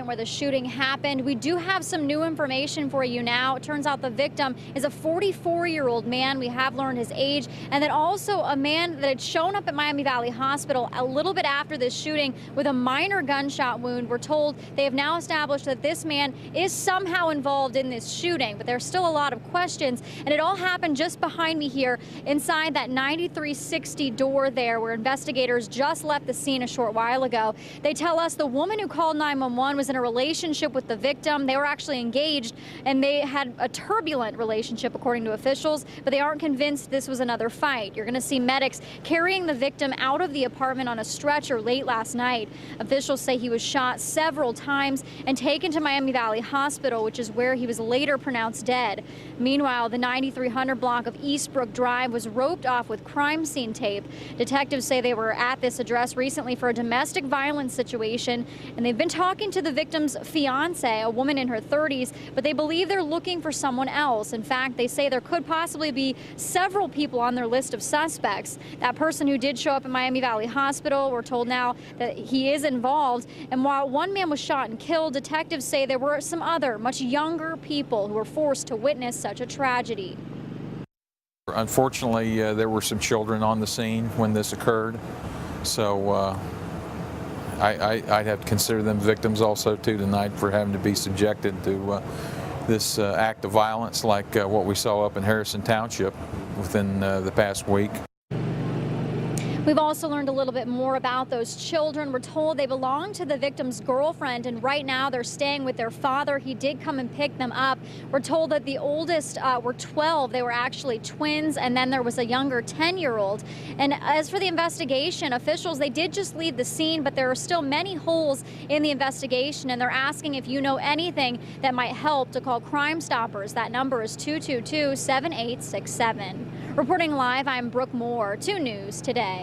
where the shooting happened. We do have some new information for you now. It turns out the victim is a 44-year-old man. We have learned his age, and then also a man that had shown up at Miami Valley Hospital a little bit after this shooting with a minor gunshot wound. We're told they have now established that this man is somehow involved in this shooting, but there's still a lot of questions, and it all happened just behind me here inside that 9360 door there where investigators just left the scene a short while ago. They tell us the woman who called 911 was in a relationship with the victim. They were actually engaged, and they had a turbulent relationship according to officials, but they aren't convinced this was another fight. You're going to see medics carrying the victim out of the apartment on a stretcher late last night. Officials say he was shot several times and taken to Miami Valley Hospital, which is where he was later pronounced dead. Meanwhile, the 9300 block of Eastbrook Drive was roped off with crime scene tape. Detectives say they were at this address recently for a domestic violence situation, and they've been talking to the victim's fiance, a woman in her 30s, but they believe they're looking for someone else. In fact, they say there could possibly be several people on their list of suspects. That person who did show up at Miami Valley Hospital, we're told now that he is involved. And while one man was shot and killed, detectives say there were some other, much younger people who were forced to witness such a tragedy. Unfortunately, there were some children on the scene when this occurred, so I'd have to consider them victims also too tonight for having to be subjected to this act of violence like what we saw up in Harrison Township within the past week. We've also learned a little bit more about those children. We're told they belong to the victim's girlfriend, and right now they're staying with their father. He did come and pick them up. We're told that the oldest were 12. They were actually twins, and then there was a younger 10-year-old. And as for the investigation, officials, they did just leave the scene, but there are still many holes in the investigation, and they're asking if you know anything that might help to call Crime Stoppers. That number is 222-7867. Reporting live, I'm Brooke Moore, 2 News Today.